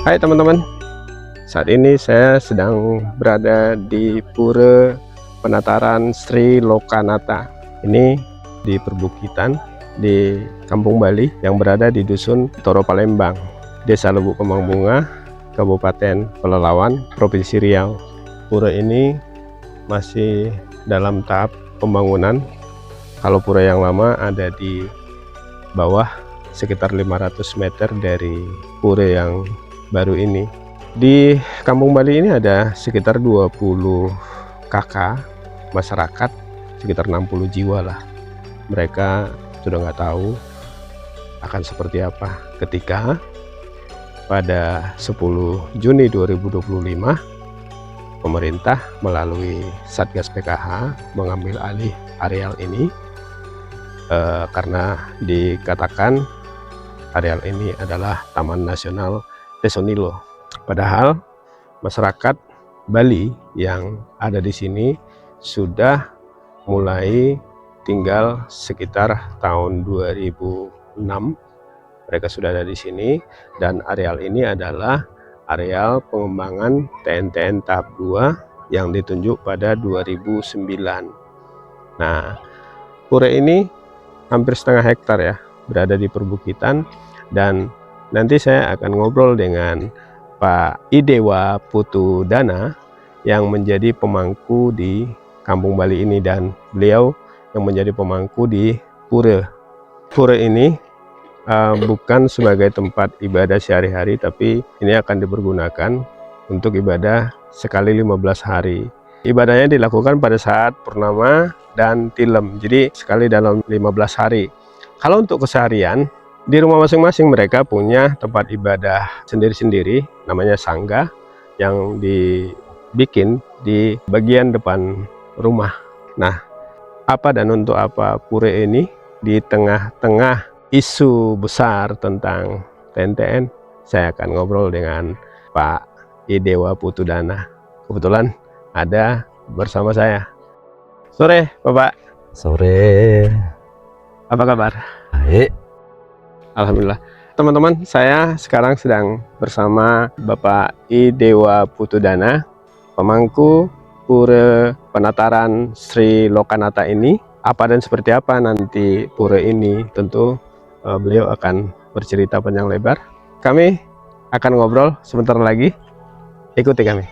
Hai teman-teman, saat ini saya sedang berada di Pura Penataran Sri Lokanata. Ini di perbukitan di Kampung Bali yang berada di Dusun Toro Palembang, Desa Lubuk Kembang Bunga, Kabupaten Pelalawan, Provinsi Riau. Pura ini masih dalam tahap pembangunan. Kalau pura yang lama ada di bawah sekitar 500 meter dari pura yang baru ini. Di Kampung Bali ini ada sekitar 20 kakak masyarakat, sekitar 60 jiwa lah. Mereka sudah nggak tahu akan seperti apa ketika pada 10 Juni 2025 pemerintah melalui Satgas PKH mengambil alih areal ini karena dikatakan areal ini adalah Taman Nasional Tesonilo. Padahal masyarakat Bali yang ada di sini sudah mulai tinggal sekitar tahun 2006. Mereka sudah ada di sini dan areal ini adalah areal pengembangan TNTN tahap 2 yang ditunjuk pada 2009. Nah, pura ini hampir setengah hektar ya, berada di perbukitan, dan nanti saya akan ngobrol dengan Pak Idewa Putudana yang menjadi pemangku di Kampung Bali ini, dan beliau yang menjadi pemangku di pura. Pura ini bukan sebagai tempat ibadah sehari-hari, tapi ini akan dipergunakan untuk ibadah sekali 15 hari. Ibadahnya dilakukan pada saat purnama dan tilem, jadi sekali dalam 15 hari. Kalau untuk keseharian, di rumah masing-masing mereka punya tempat ibadah sendiri-sendiri, namanya sangga, yang dibikin di bagian depan rumah. Nah, apa dan untuk apa pura ini di tengah-tengah isu besar tentang TNTN? Saya akan ngobrol dengan Pak Idewa Putudana. Kebetulan ada bersama saya. Sore, Bapak. Sore. Apa kabar? Baik. Alhamdulillah. Teman-teman, saya sekarang sedang bersama Bapak Idewa Putudana, pemangku Pura Penataran Sri Lokanata ini. Apa dan seperti apa nanti pura ini, tentu beliau akan bercerita panjang lebar. Kami akan ngobrol sebentar lagi. Ikuti kami.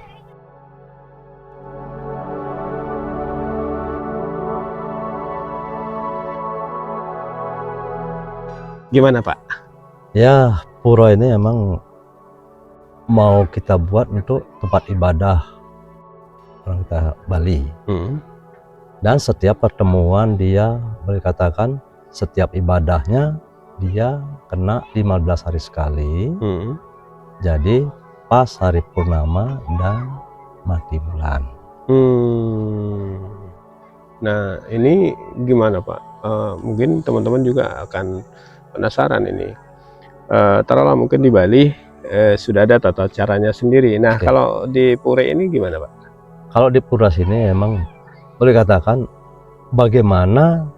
Gimana Pak? Ya, pura ini emang mau kita buat untuk tempat ibadah orang kita Bali. Dan setiap pertemuan dia boleh katakan setiap ibadahnya dia kena 15 hari sekali. Jadi pas hari purnama dan mati bulan. Nah, ini gimana Pak? Mungkin teman-teman juga akan penasaran ini. Taruhlah mungkin di Bali sudah ada tata caranya sendiri. Nah, kalau di pura ini gimana Pak? Kalau di pura sini emang boleh katakan bagaimana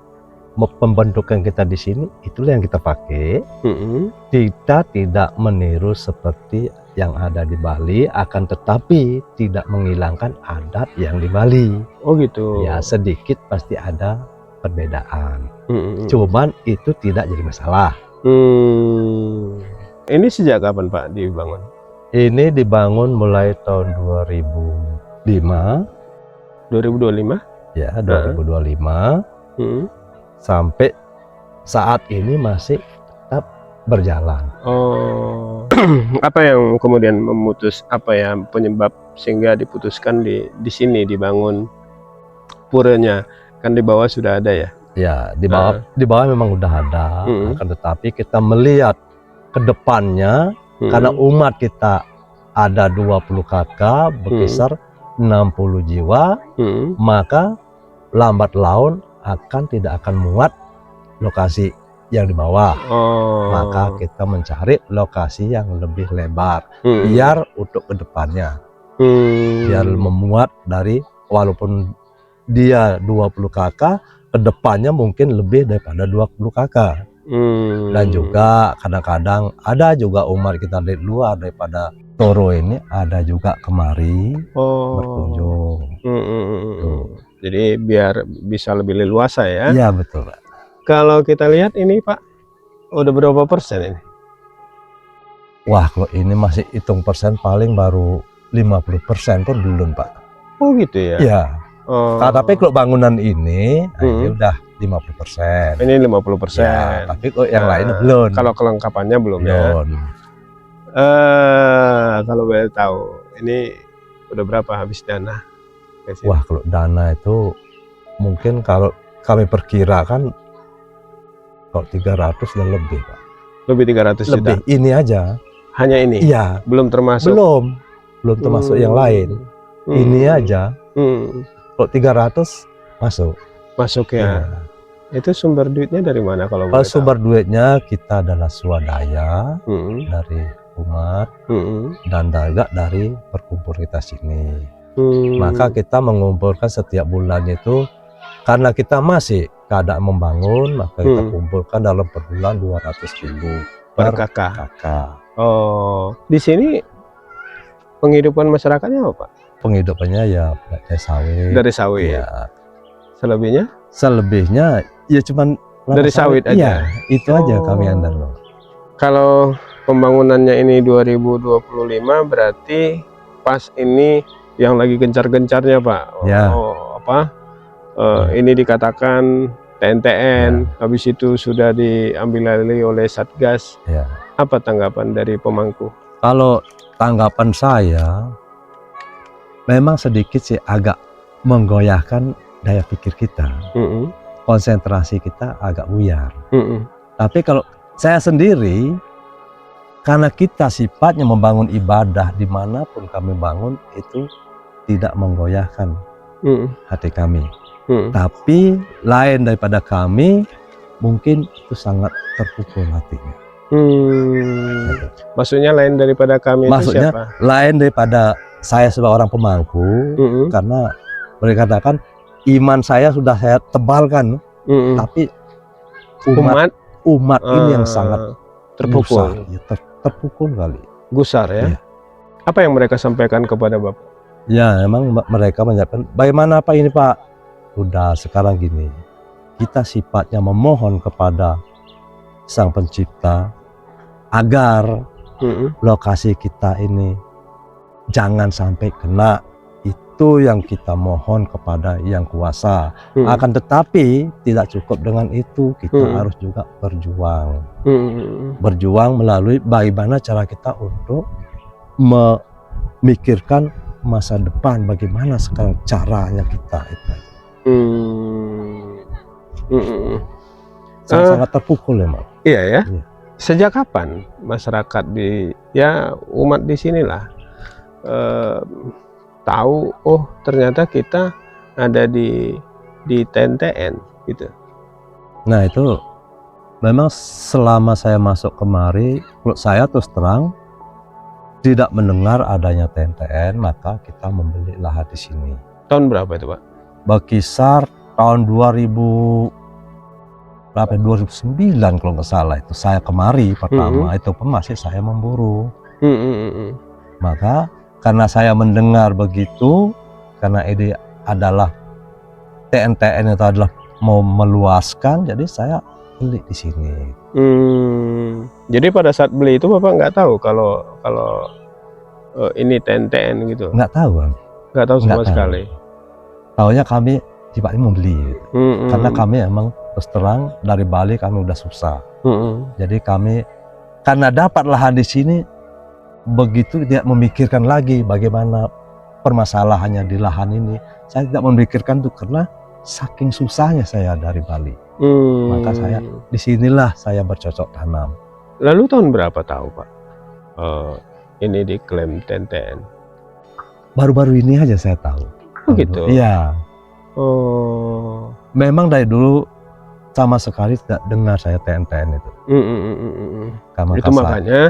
pembentukan kita di sini itulah yang kita pakai. Kita tidak meniru seperti yang ada di Bali, akan tetapi tidak menghilangkan adat yang di Bali. Oh gitu. Ya, sedikit pasti ada perbedaan. Cuman itu tidak jadi masalah. Ini sejak kapan Pak dibangun? Ini dibangun mulai tahun 2005. 2025? Ya, 2025. Sampai saat ini masih tetap berjalan. Oh, apa yang kemudian penyebab sehingga diputuskan di sini dibangun puranya? Kan di bawah sudah ada ya? Ya, di bawah memang udah ada, akan tetapi kita melihat ke depannya karena umat kita ada 20 kakak berkisar 60 jiwa, maka lambat laun tidak akan muat lokasi yang di bawah. Maka kita mencari lokasi yang lebih lebar biar untuk ke depannya biar memuat dari, walaupun dia 20 kakak, kedepannya mungkin lebih daripada 20 kakak. Dan juga kadang-kadang ada juga umat kita dari luar daripada Toro ini ada juga kemari Oh. berkunjung. Tuh. Jadi biar bisa lebih leluasa ya. Iya betul Pak. Kalau kita lihat ini Pak, udah berapa persen ini? Wah kalau ini masih hitung persen paling baru 50% pun belum Pak. Oh gitu ya? Iya. Oh. Tapi kalau bangunan ini, ini udah 50%. Ini 50%. Ya, tapi kok yang lain belum. Kalau kelengkapannya belum ya? Kalau boleh tahu, ini udah berapa habis dana? Wah kalau dana itu mungkin kalau kami perkirakan kalau 300 dan lebih Pak. Lebih 300 juta? Lebih, ini aja. Hanya ini? Iya. Belum termasuk? Belum termasuk yang lain. Ini aja. Kalau 300 masuk. Masuk ya? Itu sumber duitnya dari mana kalau boleh tahu? Sumber duitnya kita adalah swadaya dari umat dan juga dari perkumpulan kita sini. Maka kita mengumpulkan setiap bulan itu karena kita masih keadaan membangun, maka kita kumpulkan dalam per bulan 200.000 per kakak. Oh, di sini penghidupan masyarakatnya apa Pak? Penghidupannya ya dari sawit. Dari sawit. Ya. Selebihnya? Selebihnya ya cuman dari sawit aja. Ya, itu aja kami andalkan. Kalau pembangunannya ini 2025 berarti pas ini yang lagi gencar-gencarnya Pak. Ya. Ini dikatakan TNTN, habis itu sudah diambil alih oleh Satgas. Ya. Apa tanggapan dari pemangku? Kalau tanggapan saya, memang sedikit sih agak menggoyahkan daya pikir kita. Konsentrasi kita agak buyar. Tapi kalau saya sendiri, karena kita sifatnya membangun ibadah dimanapun kami bangun itu tidak menggoyahkan hati kami. Tapi lain daripada kami, mungkin itu sangat terpukul hatinya. Maksudnya lain daripada kami maksudnya itu siapa? Lain daripada saya sebagai orang pemangku, karena mereka katakan iman saya sudah saya tebalkan, tapi umat ini yang sangat terpukul. Terpukul kali. Gusar ya? Apa yang mereka sampaikan kepada Bapak? Ya, memang mereka menyampaikan, bagaimana Pak ini Pak? Udah sekarang gini, kita sifatnya memohon kepada Sang Pencipta agar lokasi kita ini jangan sampai kena. Itu yang kita mohon kepada Yang Kuasa. Akan tetapi tidak cukup dengan itu, kita harus juga berjuang. Berjuang melalui bagaimana cara kita untuk memikirkan masa depan, bagaimana sekarang caranya kita itu. Sangat terpukul ya Mas. Iya ya. Iya. Sejak kapan masyarakat umat di sinilah tahu ternyata kita ada di TNTN gitu. Nah itu memang selama saya masuk kemari, menurut saya terus terang tidak mendengar adanya TNTN, maka kita membeli lahan di sini. Tahun berapa itu Pak? Berkisar tahun 2009 kalau nggak salah itu saya kemari pertama. Itu pun masih saya memburu. Maka karena saya mendengar begitu, karena ini adalah TNTN itu adalah mau meluaskan, jadi saya beli di sini. Jadi pada saat beli itu Bapak nggak tahu kalau ini TNTN gitu? Nggak tahu Bang. Nggak tahu sama sekali. Taunya kami tiba-tiba membeli, karena kami emang terus terang dari Bali kami udah susah. Jadi kami karena dapat lahan di sini, begitu tidak memikirkan lagi bagaimana permasalahannya di lahan ini. Saya tidak memikirkan itu karena saking susahnya saya dari Bali. Maka saya disinilah saya bercocok tanam. Lalu tahun berapa tahu Pak ini diklaim TNTN? Baru-baru ini aja saya tahu. Oh gitu? Iya. Oh. Memang dari dulu sama sekali tidak dengar saya TNTN itu. Itu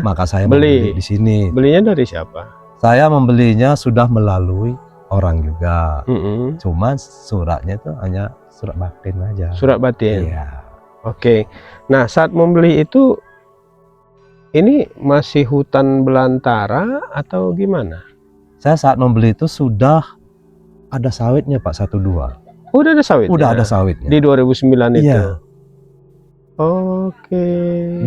maka saya beli di sini. Belinya dari siapa? Saya membelinya sudah melalui orang juga. Cuman suratnya itu hanya surat batin aja. Surat batin. Iya. Oke. Nah, saat membeli itu ini masih hutan belantara atau gimana? Saya saat membeli itu sudah ada sawitnya Pak, 1-2. Udah ada sawitnya? Udah ada sawitnya. Di 2009 itu? Iya. Oke.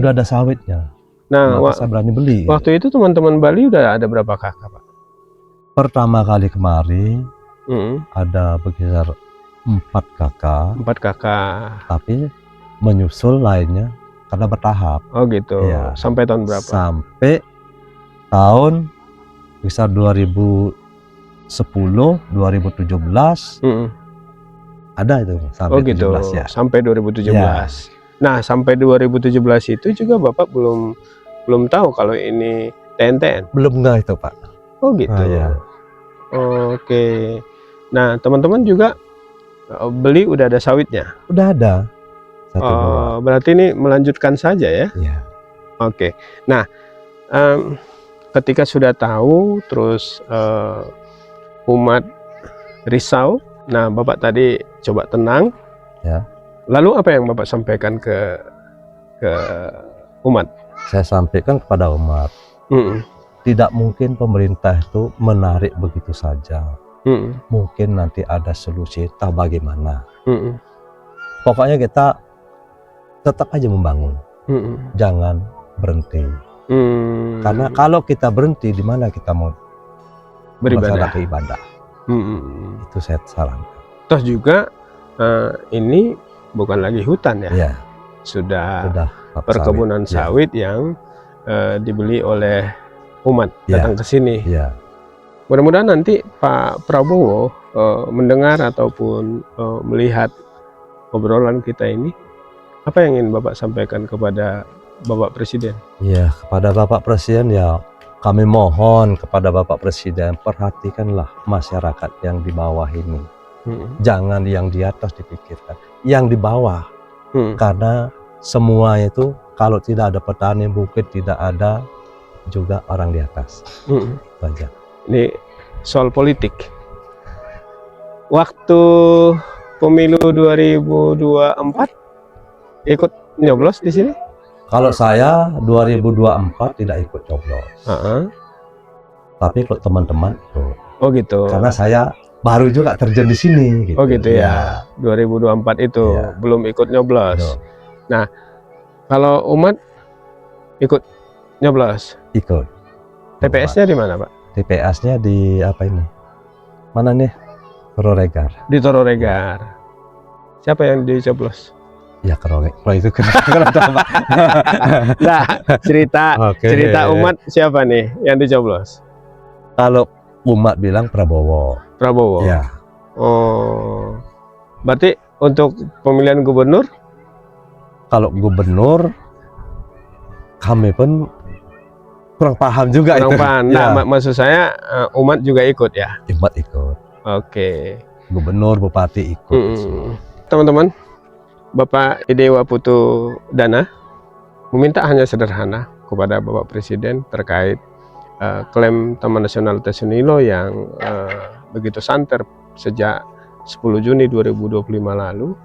Udah ada sawitnya. Nah, saya berani beli. Waktu itu teman-teman Bali udah ada berapa kakak, Pak? Pertama kali kemari ada berkisar 4 kakak. 4 kakak. Tapi menyusul lainnya karena bertahap. Oh gitu. Ya. Sampai tahun berapa? Sampai tahun bisa 2010, 2017. Ada itu sampai 17 ya. Sampai 2017. Ya. Nah, sampai 2017 itu juga Bapak belum tahu kalau ini TNTN? Belum, enggak itu Pak. Oh gitu. Ya. Oke. Nah, teman-teman juga beli udah ada sawitnya? Udah ada. Berarti ini melanjutkan saja ya? Iya. Oke. Nah, ketika sudah tahu, terus umat risau. Nah, Bapak tadi coba tenang. Ya. Lalu apa yang Bapak sampaikan ke umat? Saya sampaikan kepada umat, tidak mungkin pemerintah itu menarik begitu saja. Mungkin nanti ada solusi, entah bagaimana. Pokoknya kita tetap aja membangun, jangan berhenti. Karena kalau kita berhenti, di mana kita mau beribadah? Itu saya sarankan. Toh juga ini bukan lagi hutan ya? Ya. Sudah perkebunan sawit yang dibeli oleh umat datang ke sini. Ya. Mudah-mudahan nanti Pak Prabowo mendengar ataupun melihat obrolan kita ini. Apa yang ingin Bapak sampaikan kepada Bapak Presiden? Ya, kepada Bapak Presiden ya kami mohon kepada Bapak Presiden, perhatikanlah masyarakat yang di bawah ini. Jangan yang di atas dipikirkan, yang di bawah. Karena semua itu kalau tidak ada petani mungkin tidak ada juga orang di atas. Banyak. Ini soal politik. Waktu pemilu 2024 ikut nyoblos di sini? Kalau saya 2024 tidak ikut nyoblos. Tapi kalau teman-teman ikut. Oh gitu. Karena saya baru juga terjun di sini. Gitu. Oh gitu ya. 2024 itu belum ikut nyoblos. Nah, kalau umat ikut nyoblos? Ikut. TPS-nya di mana, Pak? TPS-nya di apa ini? Mana nih? Tororegar. Di Tororegar. Siapa yang dicoblos? Ya kalau itu nah, cerita umat siapa nih yang dicoblos? Kalau umat bilang Prabowo. Prabowo. Ya. Oh. Berarti untuk pemilihan gubernur? Kalau gubernur kami pun kurang paham juga. Kurang paham. Nah, maksud saya umat juga ikut ya? Umat ikut. Oke. Gubernur, bupati ikut. Teman-teman, Bapak Idewa Putu Dana meminta hanya sederhana kepada Bapak Presiden terkait klaim Taman Nasional Tesunilo yang begitu santer sejak 10 Juni 2025 lalu,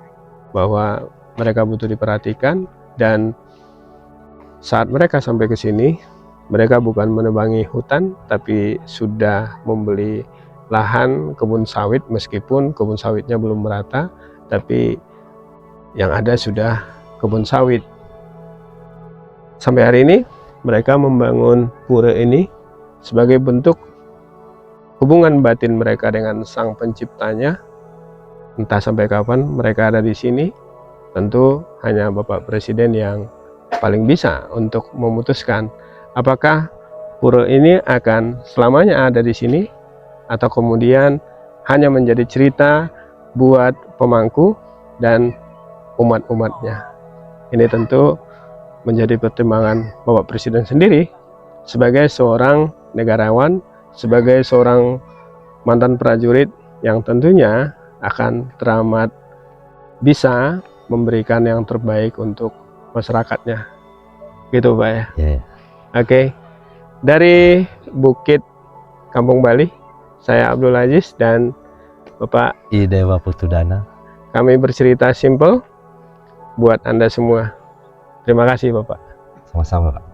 bahwa mereka butuh diperhatikan, dan saat mereka sampai ke sini, mereka bukan menebangi hutan, tapi sudah membeli lahan kebun sawit, meskipun kebun sawitnya belum merata, tapi yang ada sudah kebun sawit. Sampai hari ini mereka membangun pura ini sebagai bentuk hubungan batin mereka dengan Sang Penciptanya. Entah sampai kapan mereka ada di sini, tentu hanya Bapak Presiden yang paling bisa untuk memutuskan apakah pura ini akan selamanya ada di sini, atau kemudian hanya menjadi cerita buat pemangku dan umat-umatnya. Ini tentu menjadi pertimbangan Bapak Presiden sendiri sebagai seorang negarawan, sebagai seorang mantan prajurit yang tentunya akan teramat bisa memberikan yang terbaik untuk masyarakatnya. Gitu Pak ya? Oke. Dari Bukit Kampung Bali, saya Abdul Aziz dan Bapak Idewa Putu Dana. Kami bercerita simple buat Anda semua. Terima kasih Bapak. Sama-sama Pak.